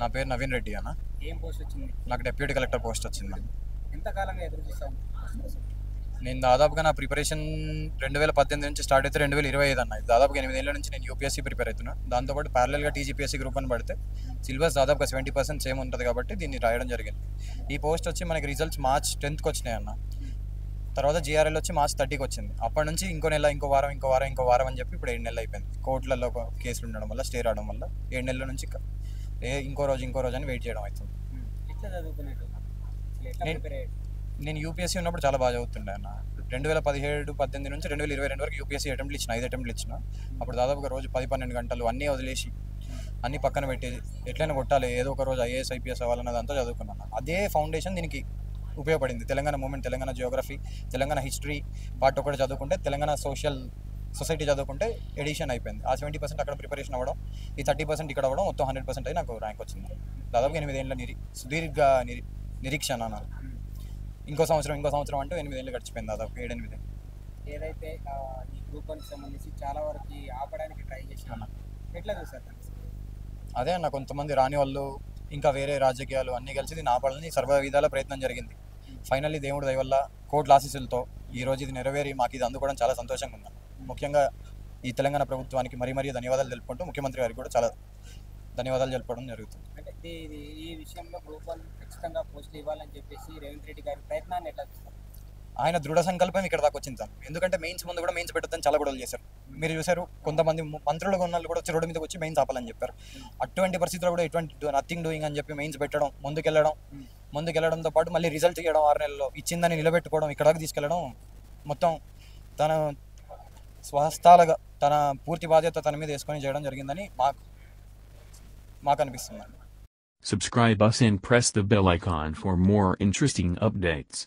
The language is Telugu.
నా పేరు నవీన్ రెడ్డి అన్న. ఏం పోస్ట్ వచ్చింది? నాకు డిప్యూటీ కలెక్టర్ పోస్ట్ వచ్చింది. ఎంతకాలంగా ఎదురు చూసాను? నేను దాదాపుగా నా ప్రిపరేషన్ 2018 నుంచి స్టార్ట్ అయితే 2025 అన్న. దాదాపుగా 8 ఏళ్ళ నుంచి నేను యూపీఎస్సీ ప్రిపేర్ అవుతున్నా. దాంతోపాటు ప్యారలల్గా టీజీపీఎస్సీ గ్రూప్ అని పడితే సిలబస్ దాదాపుగా 70% సేమ్ ఉంటుంది కాబట్టి దీన్ని రాయడం జరిగింది. ఈ పోస్ట్ వచ్చి మనకి రిజల్ట్స్ March 10th వచ్చినాయి అన్న. తర్వాత జీఆర్ఎల్ వచ్చి March 30కి వచ్చింది. అప్పటి నుంచి ఇంకో నెల, ఇంకో వారం అని చెప్పి ఇప్పుడు 7 నెలలు అయిపోయింది. కోర్టులలో కేసులు ఉండడం వల్ల, స్టే రావడం వల్ల 7 నెలల నుంచి ఇంకో రోజు అని వెయిట్ చేయడం అవుతుంది. ఎట్లా చదువుకునేట్టు? నేను యూపీఎస్సీ ఉన్నప్పుడు చాలా బాగా చదువుతుండే అన్న. 2017-18 నుంచి 2022 వరకు యూపీఎస్సీ అటెంప్ట్లు ఇచ్చిన, 5 అటెంప్ట్లు ఇచ్చిన. అప్పుడు దాదాపుగా రోజు 10-12 గంటలు అన్నీ వదిలేసి అన్నీ పక్కన పెట్టి ఎట్లయినా కొట్టాలి, ఏదో ఒక రోజు ఐఏఎస్ ఐపీఎస్ అవ్వాలన్నదంతా చదువుకున్నాను. అదే ఫౌండేషన్ దీనికి ఉపయోగపడింది. Telangana movement, Telangana geography, Telangana history part ఒకటి చదువుకుంటే, తెలంగాణ సొసైటీ చదువుకుంటే ఎడిషన్ అయిపోయింది. ఆ 70% అక్కడ ప్రిపరేషన్ అవ్వడం, ఈ 30% ఇక్కడ అవ్వడం, మొత్తం 100% అయి నాకు ర్యాంక్ వచ్చింది. దాదాపుగా 8 ఏళ్ళ సుదీర్ఘ నిరీక్షణ నాకు. ఇంకో సంవత్సరం అంటూ 8 ఏళ్ళు గడిచిపోయింది. దాదాపు 7-8. ఏదైతే ఈ గ్రూప్ వన్కి సంబంధించి చాలా వరకు ఆపడానికి ట్రై చేసిన ఎట్లా చూసారు? అదే అన్న, కొంతమంది రాని వాళ్ళు, ఇంకా వేరే రాజకీయాలు అన్నీ కలిసి దీన్ని ఆపాలని సర్వ విధాల ప్రయత్నం జరిగింది. ఫైనల్లీ దేవుడి దయ వల్ల కోర్టు ఆశీస్సులతో ఈరోజు ఇది నెరవేరి మాకు ఇది అందుకోవడం చాలా సంతోషంగా ఉంది. ముఖ్యంగా ఈ తెలంగాణ ప్రభుత్వానికి మరీ ధన్యవాదాలు తెలుపుకుంటూ, ముఖ్యమంత్రి గారికి కూడా చాలా ధన్యవాదాలు తెలుపడం జరుగుతుంది. అంటే ఈ విషయంలో గ్రూప్ వన్ ఖచ్చితంగా పోస్టులు ఇవ్వాలని చెప్పేసి రేవంత్ రెడ్డి గారి ప్రయత్నాన్ని ఎట్లా చూస్తారు? ఆయన దృఢ సంకల్పం ఇక్కడ దాకా వచ్చింది సార్. ఎందుకంటే మెయిన్స్ ముందు కూడా మెయిన్స్ పెట్టొద్దని చాలా గొడవలు చేశారు. మీరు చూసారు, కొంతమంది మంత్రులుగా ఉన్న వాళ్ళు కూడా వచ్చి రోడ్డు మీదకి వచ్చి మెయిన్స్ ఆపాలని చెప్పారు. అటువంటి పరిస్థితుల్లో కూడా ఎటువంటి నథింగ్ డూయింగ్ అని చెప్పి మెయిన్స్ పెట్టడం, ముందుకెళ్లడంతో పాటు మళ్ళీ రిజల్ట్ ఇవ్వడం, 6 నెలల్లో ఇచ్చిందని నిలబెట్టుకోవడం, ఇక్కడ దాకా తీసుకెళ్లడం, మొత్తం తన స్వహస్తాలుగా తన పూర్తి బాధ్యత తన మీద వేసుకొని చేయడం జరిగిందని మాకు అనిపిస్తుంది. Subscribe us and press the bell icon for more interesting updates.